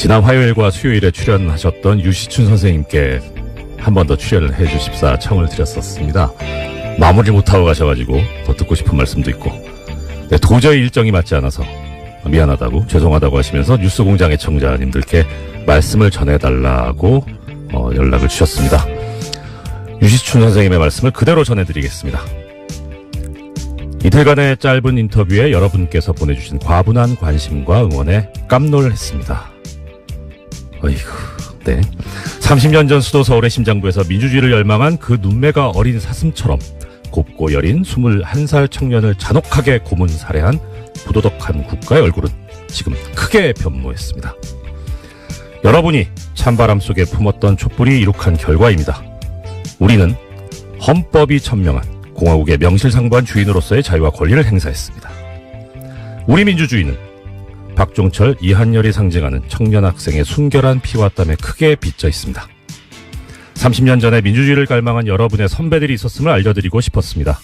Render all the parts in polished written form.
지난 화요일과 수요일에 출연하셨던 유시춘 선생님께 한 번 더 출연을 해 주십사 청을 드렸었습니다. 마무리 못하고 가셔가지고 더 듣고 싶은 말씀도 있고, 네, 도저히 일정이 맞지 않아서 미안하다고 죄송하다고 하시면서 뉴스공장의 청자님들께 말씀을 전해달라고 연락을 주셨습니다. 유시춘 선생님의 말씀을 그대로 전해드리겠습니다. 이틀간의 짧은 인터뷰에 여러분께서 보내주신 과분한 관심과 응원에 깜놀했습니다. 어이구, 네. 30년 전 수도 서울의 심장부에서 민주주의를 열망한 그 눈매가 어린 사슴처럼 곱고 여린 21살 청년을 잔혹하게 고문 살해한 부도덕한 국가의 얼굴은 지금 크게 변모했습니다. 여러분이 찬바람 속에 품었던 촛불이 이룩한 결과입니다. 우리는 헌법이 천명한 공화국의 명실상부한 주인으로서의 자유와 권리를 행사했습니다. 우리 민주주의는 박종철, 이한열이 상징하는 청년 학생의 순결한 피와 땀에 크게 빚져 있습니다. 30년 전에 민주주의를 갈망한 여러분의 선배들이 있었음을 알려드리고 싶었습니다.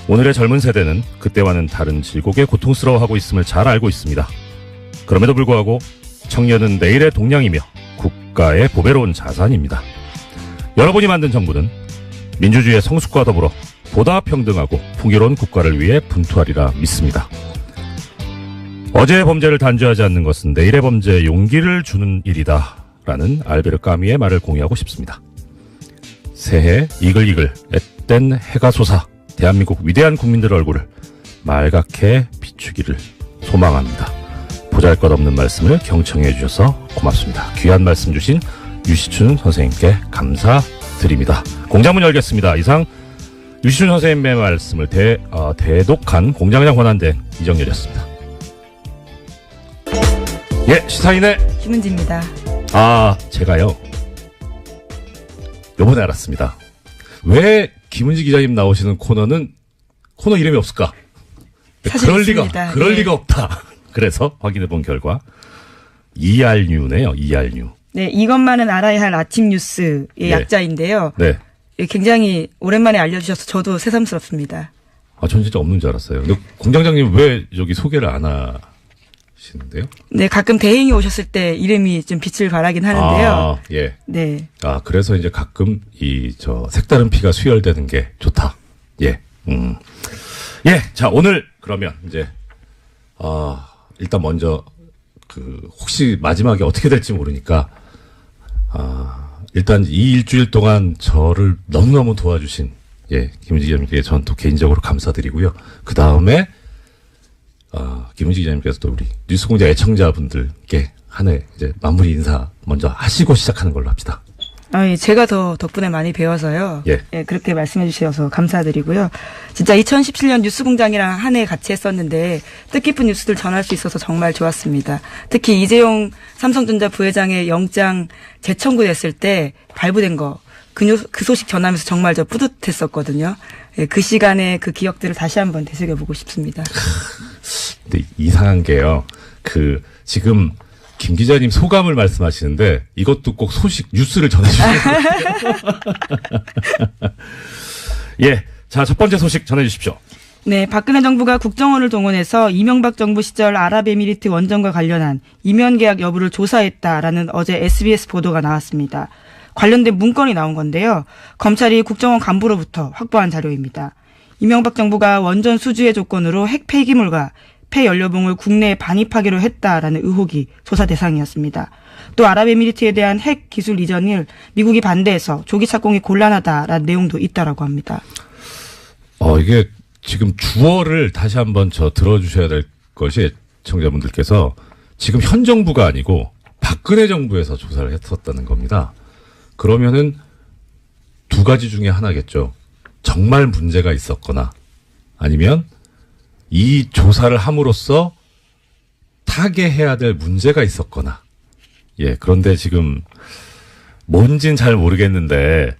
오늘의 젊은 세대는 그때와는 다른 질곡에 고통스러워하고 있음을 잘 알고 있습니다. 그럼에도 불구하고 청년은 내일의 동량이며 국가의 보배로운 자산입니다. 여러분이 만든 정부는 민주주의의 성숙과 더불어 보다 평등하고 풍요로운 국가를 위해 분투하리라 믿습니다. 어제의 범죄를 단죄하지 않는 것은 내일의 범죄에 용기를 주는 일이다 라는 알베르 까뮈의 말을 공유하고 싶습니다. 새해 이글이글 앳된 해가 솟아 대한민국 위대한 국민들의 얼굴을 말갛게 비추기를 소망합니다. 보잘것없는 말씀을 경청해 주셔서 고맙습니다. 귀한 말씀 주신 유시춘 선생님께 감사드립니다. 공장문 열겠습니다. 이상 유시춘 선생님의 말씀을 대독한 공장장 권한대 이정렬이었습니다. 예, 시사인의 김은지입니다. 제가요, 요번에 알았습니다. 왜 김은지 기자님 나오시는 코너 이름이 없을까? 그럴 리가 없다. 그래서 확인해본 결과 ERNew네요. ERNew. 네, 이것만은 알아야 할 아침 뉴스의 약자인데요. 네. 굉장히 오랜만에 알려주셔서 저도 새삼스럽습니다. 전 진짜 없는 줄 알았어요. 근데 공장장님 왜 여기 소개를 안 하시는데요? 네, 가끔 대행이 오셨을 때 이름이 좀 빛을 발하긴 하는데요. 예. 네. 그래서 이제 가끔 색다른 피가 수혈되는 게 좋다. 예. 예. 자, 오늘 그러면 이제 일단 먼저 혹시 마지막에 어떻게 될지 모르니까 일단 이 일주일 동안 저를 너무너무 도와주신 김은지 기자님께 저는 또 개인적으로 감사드리고요. 그 다음에 김은지 기자님께서 또 우리 뉴스공장 애청자분들께 한 해 이제 마무리 인사 먼저 하시고 시작하는 걸로 합시다. 제가 더 덕분에 많이 배워서요. 예. 그렇게 말씀해 주셔서 감사드리고요. 진짜 2017년 뉴스공장이랑 한 해 같이 했었는데 뜻깊은 뉴스들 전할 수 있어서 정말 좋았습니다. 특히 이재용 삼성전자 부회장의 영장 재청구됐을 때 발부된 거, 그 소식 전하면서 정말 저 뿌듯했었거든요. 그 시간에 그 기억들을 다시 한번 되새겨보고 싶습니다. 근데 이상한 게요. 지금 김 기자님 소감을 말씀하시는데 이것도 꼭 뉴스를 전해주시면 예. 자, 첫 번째 소식 전해주십시오. 네, 박근혜 정부가 국정원을 동원해서 이명박 정부 시절 아랍에미리트 원전과 관련한 이면 계약 여부를 조사했다라는 어제 SBS 보도가 나왔습니다. 관련된 문건이 나온 건데요. 검찰이 국정원 간부로부터 확보한 자료입니다. 이명박 정부가 원전 수주의 조건으로 핵 폐기물과 폐연료봉을 국내에 반입하기로 했다라는 의혹이 조사 대상이었습니다. 또 아랍에미리트에 대한 핵 기술 이전을 미국이 반대해서 조기 착공이 곤란하다라는 내용도 있다라고 합니다. 이게 지금 주어를 다시 한번 들어주셔야 될 것이 청자분들께서 지금 현 정부가 아니고 박근혜 정부에서 조사를 했었다는 겁니다. 그러면은 두 가지 중에 하나겠죠. 정말 문제가 있었거나 아니면 이 조사를 함으로써 타개해야 될 문제가 있었거나. 예, 그런데 지금 뭔진 잘 모르겠는데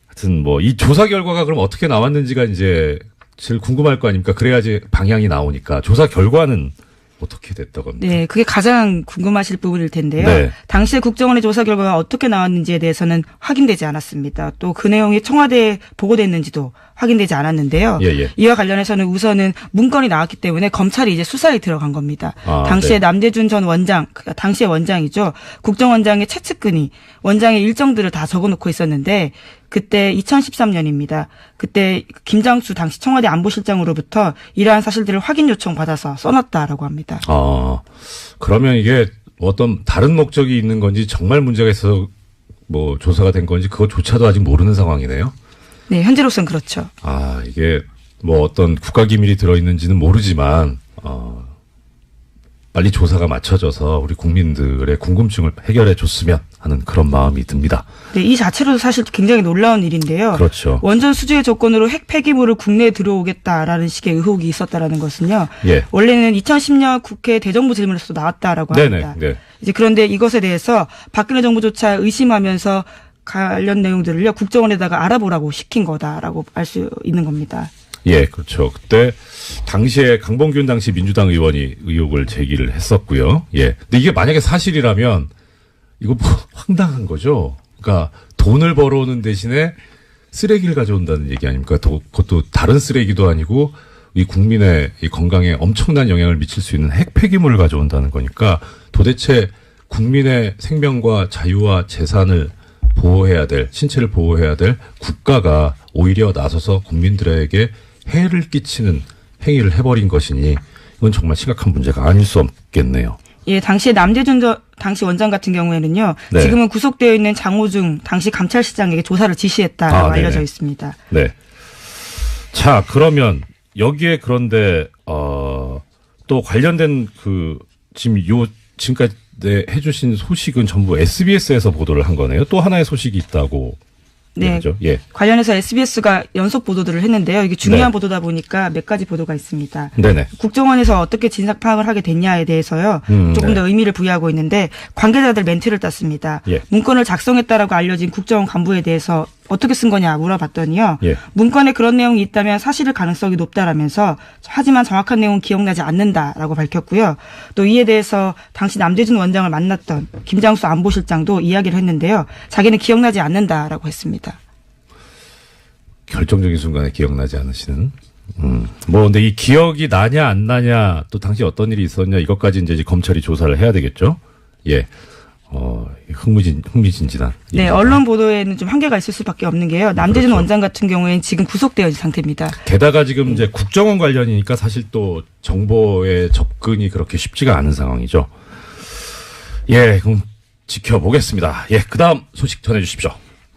하여튼 이 조사 결과가 그럼 어떻게 나왔는지가 이제 제일 궁금할 거 아닙니까? 그래야지 방향이 나오니까. 조사 결과는 어떻게 됐다고 합니까? 네, 그게 가장 궁금하실 부분일 텐데요. 네. 당시에 국정원의 조사 결과가 어떻게 나왔는지에 대해서는 확인되지 않았습니다. 또 그 내용이 청와대에 보고됐는지도 확인되지 않았는데요. 예. 이와 관련해서는 우선은 문건이 나왔기 때문에 검찰이 이제 수사에 들어간 겁니다. 당시에 네. 남대준 전 원장, 당시의 원장이죠. 국정원장의 최측근이 원장의 일정들을 다 적어놓고 있었는데 그때 2013년입니다. 그때 김장수 당시 청와대 안보실장으로부터 이러한 사실들을 확인 요청 받아서 써놨다라고 합니다. 그러면 이게 어떤 다른 목적이 있는 건지 정말 문제가 있어서 뭐 조사가 된 건지 그것조차도 아직 모르는 상황이네요. 네, 현재로서는 그렇죠. 이게 뭐 어떤 국가기밀이 들어있는지는 모르지만 빨리 조사가 맞춰져서 우리 국민들의 궁금증을 해결해 줬으면 하는 그런 마음이 듭니다. 네, 이 자체로도 사실 굉장히 놀라운 일인데요. 그렇죠. 원전 수주의 조건으로 핵 폐기물을 국내에 들어오겠다라는 식의 의혹이 있었다라는 것은요. 예. 원래는 2010년 국회 대정부 질문에서도 나왔다라고 합니다. 네. 이제 그런데 이것에 대해서 박근혜 정부조차 의심하면서 관련 내용들을요 국정원에다가 알아보라고 시킨 거다라고 알 수 있는 겁니다. 예, 그렇죠. 그때 당시에 강봉균 당시 민주당 의원이 의혹을 제기를 했었고요. 예. 근데 이게 만약에 사실이라면 이거 뭐 황당한 거죠. 그러니까 돈을 벌어오는 대신에 쓰레기를 가져온다는 얘기 아닙니까? 그것도 다른 쓰레기도 아니고 이 국민의 이 건강에 엄청난 영향을 미칠 수 있는 핵 폐기물을 가져온다는 거니까 도대체 국민의 생명과 자유와 재산을 보호해야 될, 신체를 보호해야 될 국가가 오히려 나서서 국민들에게 해를 끼치는 행위를 해버린 것이니 이건 정말 심각한 문제가 아닐 수 없겠네요. 예, 당시에 남대준 당시 원장 같은 경우에는요. 네. 지금은 구속되어 있는 장호중 당시 감찰실장에게 조사를 지시했다라고 네네. 알려져 있습니다. 네. 자, 그러면 여기에 그런데 또 관련된 지금까지 해주신 소식은 전부 SBS에서 보도를 한 거네요. 또 하나의 소식이 있다고. 네. 그죠? 예. 관련해서 SBS가 연속 보도들을 했는데요. 이게 중요한 네. 보도다 보니까 몇 가지 보도가 있습니다. 네네. 국정원에서 어떻게 진상 파악을 하게 됐냐에 대해서요. 조금 네. 더 의미를 부여하고 있는데 관계자들 멘트를 땄습니다. 예. 문건을 작성했다라고 알려진 국정원 간부에 대해서 어떻게 쓴 거냐 물어봤더니요. 예. 문건에 그런 내용이 있다면 사실일 가능성이 높다라면서 하지만 정확한 내용은 기억나지 않는다라고 밝혔고요. 또 이에 대해서 당시 남대준 원장을 만났던 김장수 안보실장도 이야기를 했는데요. 자기는 기억나지 않는다라고 했습니다. 결정적인 순간에 기억나지 않으시는. 뭐 근데 이 기억이 나냐 안 나냐 또 당시 어떤 일이 있었냐 이것까지 이제 검찰이 조사를 해야 되겠죠. 예. 흥미진진한. 네, 일입니다. 언론 보도에는 좀 한계가 있을 수밖에 없는 게요. 남대준 그렇죠. 원장 같은 경우에는 지금 구속되어 있는 상태입니다. 게다가 지금 이제 국정원 관련이니까 사실 또 정보의 접근이 그렇게 쉽지가 않은 상황이죠. 예, 그럼 지켜보겠습니다. 예, 그다음 소식 전해주십시오.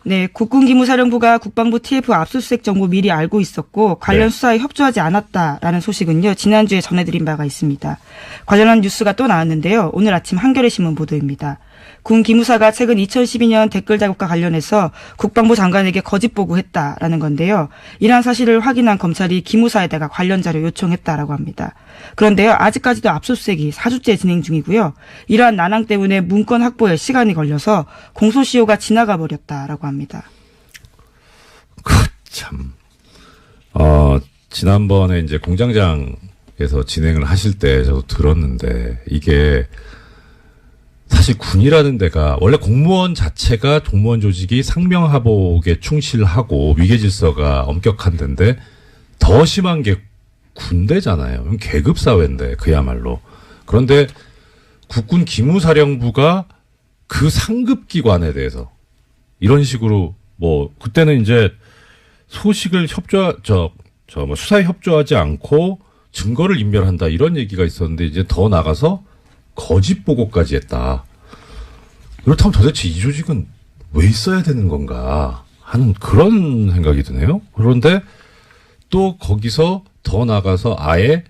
네, 국군기무사령부가 국방부 TF 압수수색 정보 미리 알고 있었고 관련 네. 수사에 협조하지 않았다라는 소식은요. 지난주에 전해드린 바가 있습니다. 관련한 뉴스가 또 나왔는데요. 오늘 아침 한겨레 신문 보도입니다. 군 기무사가 최근 2012년 댓글 자극과 관련해서 국방부 장관에게 거짓 보고했다라는 건데요. 이러한 사실을 확인한 검찰이 기무사에다가 관련 자료 요청했다라고 합니다. 그런데요. 아직까지도 압수수색이 4주째 진행 중이고요. 이러한 난항 때문에 문건 확보에 시간이 걸려서 공소시효가 지나가 버렸다라고 합니다. 참. 지난번에 이제 공장장에서 진행을 하실 때 저도 들었는데 이게 사실 군이라는 데가 원래 공무원 자체가 공무원 조직이 상명하복에 충실하고 위계질서가 엄격한 데인데 더 심한 게 군대잖아요. 계급 사회인데 그야말로. 그런데 국군 기무사령부가 그 상급 기관에 대해서 이런 식으로 뭐 그때는 이제 소식을 수사에 협조하지 않고 증거를 인멸한다 이런 얘기가 있었는데 이제 더 나가서 거짓 보고까지 했다. 그렇다면 도대체 이 조직은 왜 있어야 되는 건가 하는 그런 생각이 드네요. 그런데 또 거기서 더 나가서 아예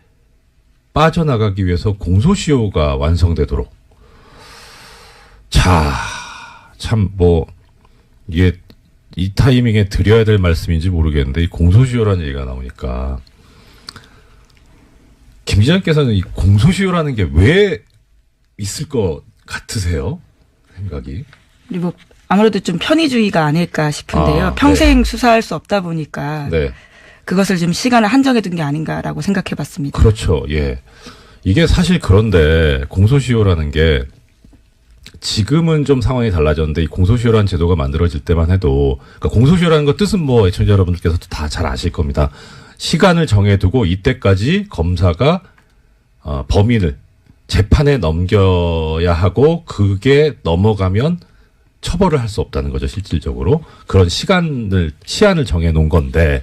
빠져나가기 위해서 공소시효가 완성되도록. 자, 참 이게 이 타이밍에 드려야 될 말씀인지 모르겠는데 이 공소시효라는 얘기가 나오니까 김 기자님께서는 이 공소시효라는 게 왜 있을 것 같으세요? 생각이. 그리고 아무래도 좀 편의주의가 아닐까 싶은데요. 평생 네. 수사할 수 없다 보니까 네. 그것을 좀 시간을 한정해 둔 게 아닌가라고 생각해 봤습니다. 그렇죠. 예. 이게 사실 그런데 공소시효라는 게 지금은 좀 상황이 달라졌는데 이 공소시효라는 제도가 만들어질 때만 해도 그러니까 공소시효라는 거 뜻은 뭐 애청자 여러분들께서도 다 잘 아실 겁니다. 시간을 정해두고 이때까지 검사가 범인을 재판에 넘겨야 하고 그게 넘어가면 처벌을 할 수 없다는 거죠. 실질적으로 그런 시한을 정해놓은 건데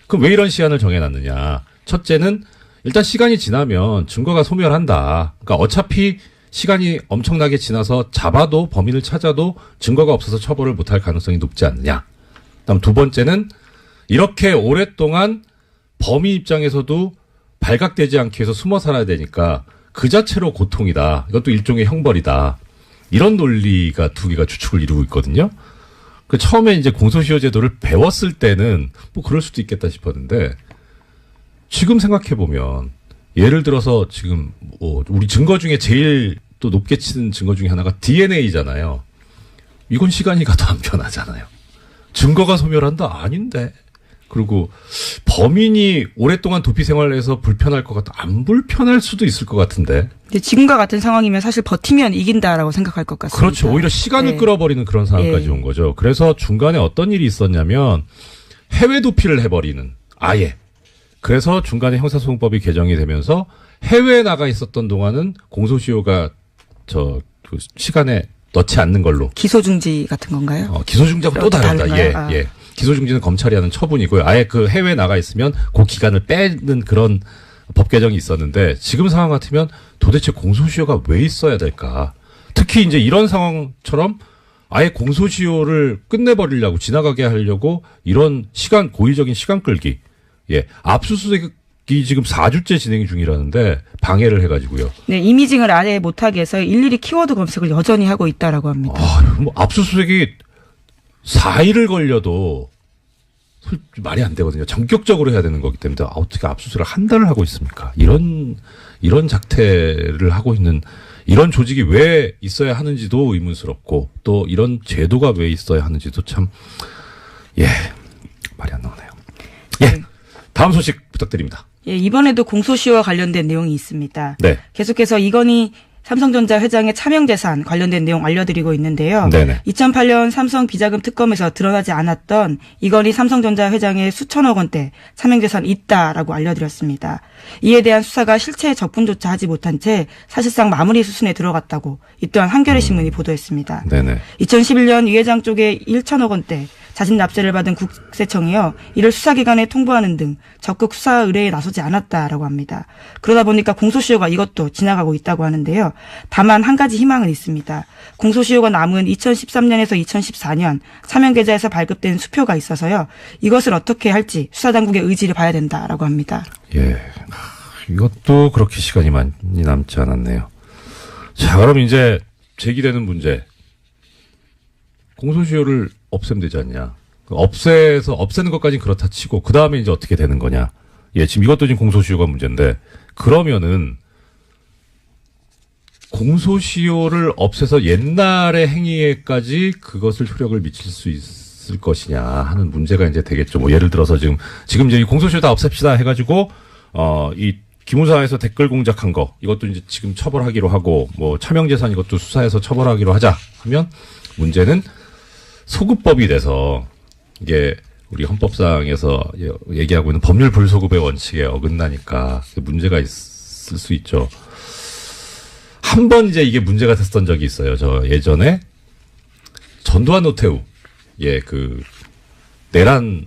그럼 왜 이런 시한을 정해놨느냐. 첫째는 일단 시간이 지나면 증거가 소멸한다. 그러니까 어차피 시간이 엄청나게 지나서 잡아도 범인을 찾아도 증거가 없어서 처벌을 못할 가능성이 높지 않느냐. 그다음 두 번째는 이렇게 오랫동안 범인 입장에서도 발각되지 않기 위해서 숨어 살아야 되니까 그 자체로 고통이다. 이것도 일종의 형벌이다. 이런 논리가 두 개가 주축을 이루고 있거든요. 그 처음에 이제 공소시효 제도를 배웠을 때는 뭐 그럴 수도 있겠다 싶었는데 지금 생각해 보면 예를 들어서 지금 우리 증거 중에 제일 또 높게 치는 증거 중에 하나가 DNA잖아요. 이건 시간이 가도 안 변하잖아요. 증거가 소멸한다? 아닌데. 그리고 범인이 오랫동안 도피 생활을 해서 불편할 것 같다. 안 불편할 수도 있을 것 같은데. 근데 지금과 같은 상황이면 사실 버티면 이긴다라고 생각할 것 같습니다. 그렇죠. 오히려 시간을 네. 끌어버리는 그런 상황까지 네. 온 거죠. 그래서 중간에 어떤 일이 있었냐면 해외 도피를 해버리는 아예. 그래서 중간에 형사소송법이 개정이 되면서 해외에 나가 있었던 동안은 공소시효가 그 시간에 넣지 않는 걸로. 기소중지 같은 건가요? 기소중지하고 또 다르다. 다른가요? 예. 기소중지는 검찰이 하는 처분이고요. 아예 그 해외에 나가 있으면 그 기간을 빼는 그런 법 개정이 있었는데 지금 상황 같으면 도대체 공소시효가 왜 있어야 될까? 특히 이제 이런 상황처럼 아예 공소시효를 끝내버리려고 지나가게 하려고 이런 고의적인 시간 끌기. 예. 압수수색이 지금 4주째 진행 중이라는데 방해를 해가지고요. 네, 이미징을 아예 못하게 해서 일일이 키워드 검색을 여전히 하고 있다라고 합니다. 뭐 압수수색이 4일을 걸려도 말이 안 되거든요. 전격적으로 해야 되는 거기 때문에 어떻게 압수수색을 한 달을 하고 있습니까? 이런 작태를 하고 있는 이런 조직이 왜 있어야 하는지도 의문스럽고 또 이런 제도가 왜 있어야 하는지도 참 말이 안 나오네요. 예. 다음 소식 부탁드립니다. 예, 이번에도 공소시효와 관련된 내용이 있습니다. 네. 계속해서 이건희 삼성전자 회장의 차명재산 관련된 내용 알려드리고 있는데요. 네네. 2008년 삼성 비자금 특검에서 드러나지 않았던 이건희 삼성전자 회장의 수천억 원대 차명재산이 있다라고 알려드렸습니다. 이에 대한 수사가 실체에 접근조차 하지 못한 채 사실상 마무리 수순에 들어갔다고 이 또한 한겨레 신문이 보도했습니다. 네네. 2011년 이 회장 쪽에 1천억 원대 자진 납세를 받은 국세청이요. 이를 수사기관에 통보하는 등 적극 수사 의뢰에 나서지 않았다라고 합니다. 그러다 보니까 공소시효가 이것도 지나가고 있다고 하는데요. 다만 한 가지 희망은 있습니다. 공소시효가 남은 2013년에서 2014년 사면계좌에서 발급된 수표가 있어서요. 이것을 어떻게 할지 수사당국의 의지를 봐야 된다라고 합니다. 예. 이것도 그렇게 시간이 많이 남지 않았네요. 자, 그럼 이제 제기되는 문제. 공소시효를 없애면 되지 않냐. 없애는 것까지는 그렇다 치고, 그 다음에 이제 어떻게 되는 거냐. 예, 지금 이것도 지금 공소시효가 문제인데, 그러면은, 공소시효를 없애서 옛날의 행위에까지 그것을 효력을 미칠 수 있을 것이냐 하는 문제가 이제 되겠죠. 뭐 예를 들어서 지금 이제 이 공소시효 다 없앱시다 해가지고, 이 기무사에서 댓글 공작한 거, 이것도 이제 지금 처벌하기로 하고, 뭐 차명재산 이것도 수사해서 처벌하기로 하자 하면, 문제는 소급법이 돼서 이게 우리 헌법상에서 얘기하고 있는 법률 불소급의 원칙에 어긋나니까 문제가 있을 수 있죠. 한 번 이제 이게 문제가 됐었던 적이 있어요. 저 예전에 전두환 노태우 그 내란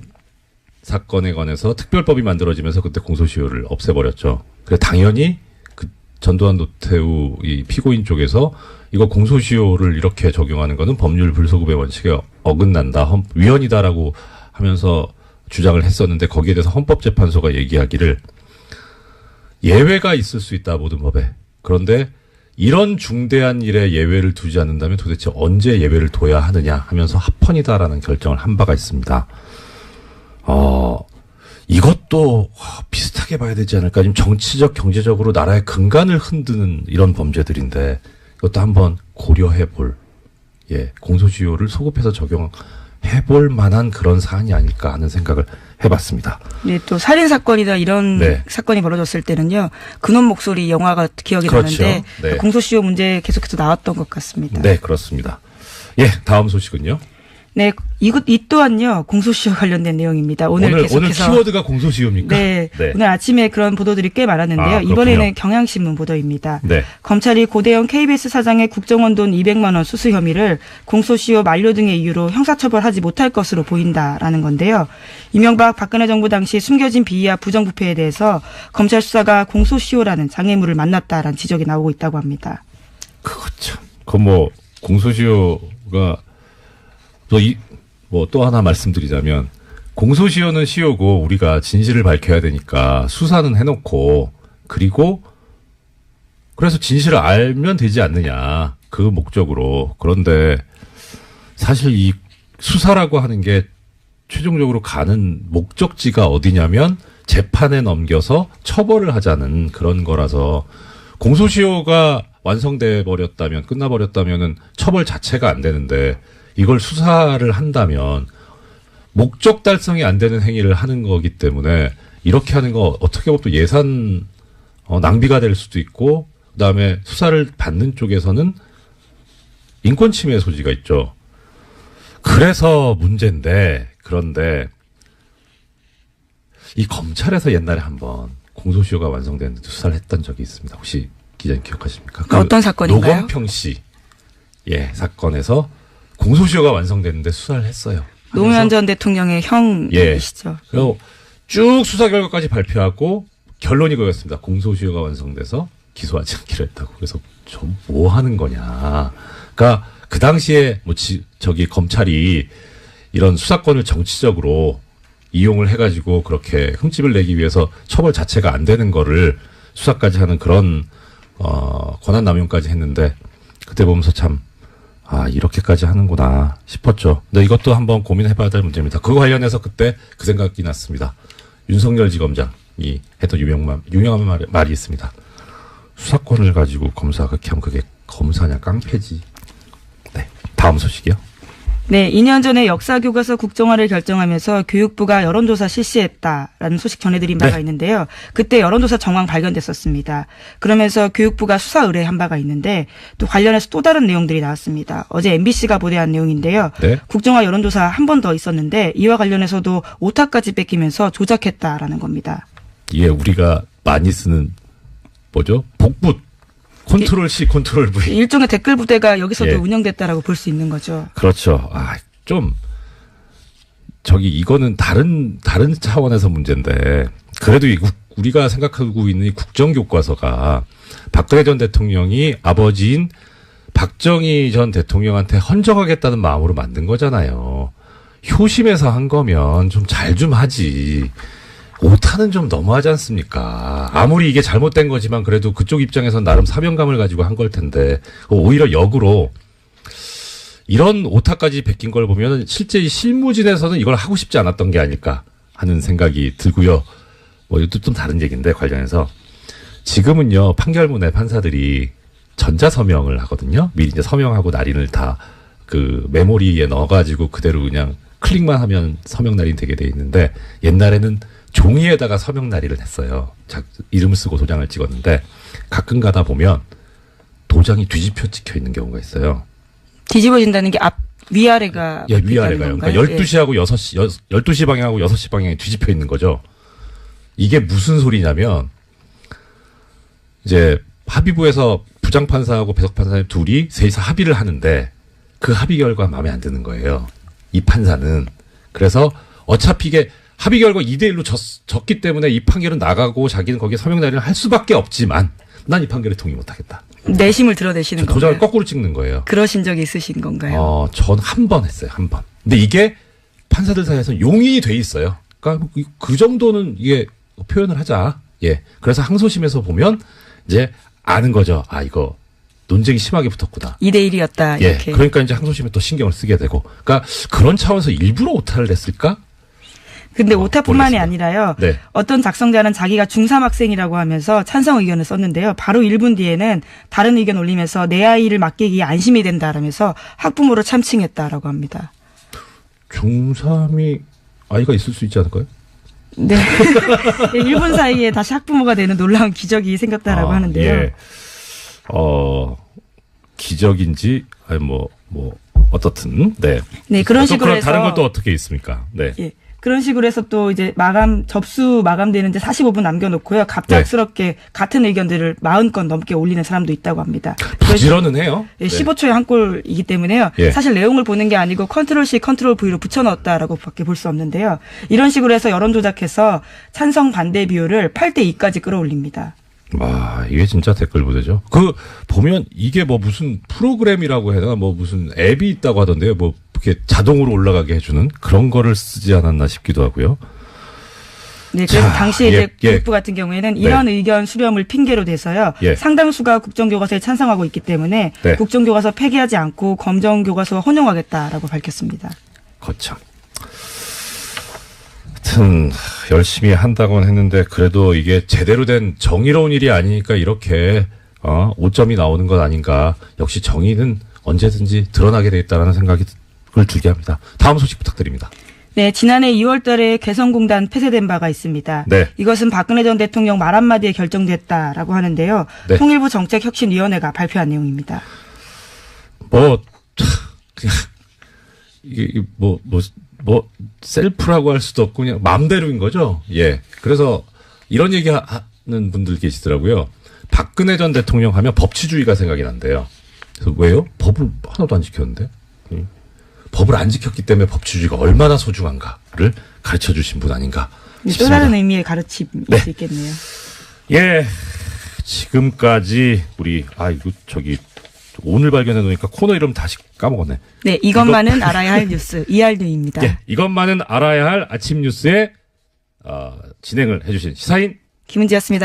사건에 관해서 특별법이 만들어지면서 그때 공소시효를 없애버렸죠. 그래서 당연히 그 전두환 노태우 이 피고인 쪽에서 이거 공소시효를 이렇게 적용하는 거는 법률 불소급의 원칙에 어긋난다. 위헌이다라고 하면서 주장을 했었는데 거기에 대해서 헌법재판소가 얘기하기를 예외가 있을 수 있다. 모든 법에. 그런데 이런 중대한 일에 예외를 두지 않는다면 도대체 언제 예외를 둬야 하느냐 하면서 합헌이다라는 결정을 한 바가 있습니다. 이것도 비슷하게 봐야 되지 않을까. 지금 정치적, 경제적으로 나라의 근간을 흔드는 이런 범죄들인데 이것도 한번 고려해 볼, 공소시효를 소급해서 적용해 해볼 만한 그런 사안이 아닐까 하는 생각을 해봤습니다. 네, 또 살인 사건이나 이런 네. 사건이 벌어졌을 때는요. 근원 목소리 영화가 기억이 그렇죠. 나는데 네. 공소시효 문제 계속해서 나왔던 것 같습니다. 네, 그렇습니다. 예, 다음 소식은요. 네, 이 또한요 공소시효 관련된 내용입니다. 오늘 계속해서 키워드가 공소시효입니까? 네, 오늘 아침에 그런 보도들이 꽤 많았는데요. 아, 그렇군요. 이번에는 경향신문 보도입니다. 네. 검찰이 고대영 KBS 사장의 국정원 돈 200만 원 수수 혐의를 공소시효 만료 등의 이유로 형사처벌하지 못할 것으로 보인다라는 건데요. 이명박 박근혜 정부 당시 숨겨진 비위와 부정부패에 대해서 검찰 수사가 공소시효라는 장애물을 만났다라는 지적이 나오고 있다고 합니다. 그거 참. 공소시효가 또 하나 말씀드리자면 공소시효는 시효고 우리가 진실을 밝혀야 되니까 수사는 해놓고 그래서 진실을 알면 되지 않느냐 그 목적으로. 그런데 사실 이 수사라고 하는 게 최종적으로 가는 목적지가 어디냐면 재판에 넘겨서 처벌을 하자는 그런 거라서 공소시효가 완성돼 버렸다면 끝나버렸다면은 처벌 자체가 안 되는데 이걸 수사를 한다면 목적 달성이 안 되는 행위를 하는 거기 때문에 이렇게 하는 거 어떻게 보면 또 예산 낭비가 될 수도 있고 그다음에 수사를 받는 쪽에서는 인권 침해 소지가 있죠. 그래서 문제인데 그런데 이 검찰에서 옛날에 한번 공소시효가 완성되는데 수사를 했던 적이 있습니다. 혹시 기자님 기억하십니까? 어떤 사건인가요? 노건평 씨 사건에서 공소시효가 완성됐는데 수사를 했어요. 노무현 전 대통령의 형이시죠. 그리고 쭉 수사 결과까지 발표하고 결론이 그거였습니다. 공소시효가 완성돼서 기소하지 않기로 했다고. 그래서 좀 뭐 하는 거냐. 그러니까 그 당시에 검찰이 이런 수사권을 정치적으로 이용을 해가지고 그렇게 흠집을 내기 위해서 처벌 자체가 안 되는 거를 수사까지 하는 그런 권한 남용까지 했는데 그때 보면서 참 이렇게까지 하는구나 싶었죠. 근데 이것도 한번 고민해봐야 될 문제입니다. 그거 관련해서 그때 그 생각이 났습니다. 윤석열 지검장이 했던 유명한 말이 있습니다. 수사권을 가지고 검사가 그렇게 하면 그게 검사냐 깡패지. 네, 다음 소식이요. 네, 2년 전에 역사교과서 국정화를 결정하면서 교육부가 여론조사 실시했다라는 소식 전해드린 바가 있는데요. 그때 여론조사 정황 발견됐었습니다. 그러면서 교육부가 수사 의뢰한 바가 있는데 또 관련해서 또 다른 내용들이 나왔습니다. 어제 MBC가 보도한 내용인데요. 네. 국정화 여론조사 한 번 더 있었는데 이와 관련해서도 오타까지 뺏기면서 조작했다라는 겁니다. 이게 우리가 많이 쓰는 복붙. 컨트롤 C, 컨트롤 V. 일종의 댓글 부대가 여기서도 운영됐다라고 볼 수 있는 거죠. 그렇죠. 이거는 다른 차원에서 문제인데, 그래도 우리가 생각하고 있는 이 국정교과서가 박근혜 전 대통령이 아버지인 박정희 전 대통령한테 헌정하겠다는 마음으로 만든 거잖아요. 효심에서 한 거면 좀 잘 좀 하지. 오타는 좀 너무하지 않습니까? 아무리 이게 잘못된 거지만 그래도 그쪽 입장에선 나름 사명감을 가지고 한 걸 텐데 오히려 역으로 이런 오타까지 베낀 걸 보면 실제 이 실무진에서는 이걸 하고 싶지 않았던 게 아닐까 하는 생각이 들고요. 이것도 좀 다른 얘기인데 관련해서 지금은요 판결문에 판사들이 전자서명을 하거든요. 미리 이제 서명하고 날인을 다 그 메모리에 넣어가지고 그대로 그냥 클릭만 하면 서명 날인 되게 돼 있는데 옛날에는 종이에다가 서명 날인을 했어요. 이름을 쓰고 도장을 찍었는데 가끔 가다 보면 도장이 뒤집혀 찍혀 있는 경우가 있어요. 뒤집어진다는 게 위아래가 위아래가요. 그러니까 12시하고 12시 방향하고 6시 방향이 뒤집혀 있는 거죠. 이게 무슨 소리냐면 이제 합의부에서 부장판사하고 배석판사님 둘이 셋이서 합의를 하는데 그 합의 결과 마음에 안 드는 거예요. 이 판사는. 그래서 어차피 이게 합의 결과 2대1로 졌기 때문에 이 판결은 나가고 자기는 거기에 서명 날인을 할 수밖에 없지만 난 이 판결에 동의 못하겠다. 내심을 드러내시는 건가요? 도장을 거꾸로 찍는 거예요. 그러신 적이 있으신 건가요? 전 한 번 했어요. 한 번. 근데 이게 판사들 사이에서 용인이 돼 있어요. 그러니까 그 정도는 이게 표현을 하자. 그래서 항소심에서 보면 이제 아는 거죠. 이거 논쟁이 심하게 붙었구나. 2대1이었다. 이렇게. 그러니까 이제 항소심에 또 신경을 쓰게 되고. 그러니까 그런 차원에서 일부러 오타를 냈을까? 근데 오타뿐만이 모르겠습니다. 아니라요. 네. 어떤 작성자는 자기가 중3 학생이라고 하면서 찬성 의견을 썼는데요. 바로 1분 뒤에는 다른 의견 올리면서 내 아이를 맡기기에 안심이 된다라면서 학부모를 참칭했다라고 합니다. 중3이 아이가 있을 수 있지 않을까요? 네. 1분 사이에 다시 학부모가 되는 놀라운 기적이 생겼다라고 하는데요. 예. 기적인지, 아니, 어떻든, 네. 네, 그런 식으로 해서. 다른 건 또 어떻게 있습니까? 네. 예. 그런 식으로 해서 또 이제 접수 마감되는데 45분 남겨놓고요. 갑작스럽게 같은 의견들을 40건 넘게 올리는 사람도 있다고 합니다. 부지런은 해요. 예, 15초에 한 골이기 때문에요. 예. 사실 내용을 보는 게 아니고 컨트롤-C, 컨트롤-V로 붙여넣었다라고 밖에 볼 수 없는데요. 이런 식으로 해서 여론 조작해서 찬성 반대 비율을 8대2까지 끌어올립니다. 와, 이게 진짜 댓글 부대죠. 보면 이게 무슨 프로그램이라고 해야 되나, 무슨 앱이 있다고 하던데요. 이렇게 자동으로 올라가게 해주는 그런 거를 쓰지 않았나 싶기도 하고요. 네, 그래서 당시에 이제 예. 교육부 같은 경우에는 이런 의견 수렴을 핑계로 대서요. 예. 상당수가 국정교과서에 찬성하고 있기 때문에 네. 국정교과서 폐기하지 않고 검정교과서 혼용하겠다라고 밝혔습니다. 거참. 하여튼 열심히 한다고는 했는데 그래도 이게 제대로 된 정의로운 일이 아니니까 이렇게 오점이 나오는 것 아닌가. 역시 정의는 언제든지 드러나게 돼 있다는 생각을 들게 합니다. 다음 소식 부탁드립니다. 네, 지난해 2월 달에 개성공단 폐쇄된 바가 있습니다. 네. 이것은 박근혜 전 대통령 말 한마디에 결정됐다라고 하는데요. 네. 통일부 정책혁신위원회가 발표한 내용입니다. 그냥 이게 셀프라고 할 수도 없고 그냥 마음대로인 거죠. 예. 그래서 이런 얘기 하는 분들 계시더라고요. 박근혜 전 대통령 하면 법치주의가 생각이 난대요. 그래서 왜요? 법을 하나도 안 지켰는데? 법을 안 지켰기 때문에 법치주의가 얼마나 소중한가를 가르쳐 주신 분 아닌가 싶습니다. 또 다른 의미의 가르침일 수 있겠네요. 예. 지금까지 오늘 발견해 놓으니까 코너 이름 다시 까먹었네. 네, 이것만은 알아야 할 뉴스 이알류입니다. 예. 이것만은 알아야 할 아침 뉴스에 진행을 해주신 시사인 김은지였습니다.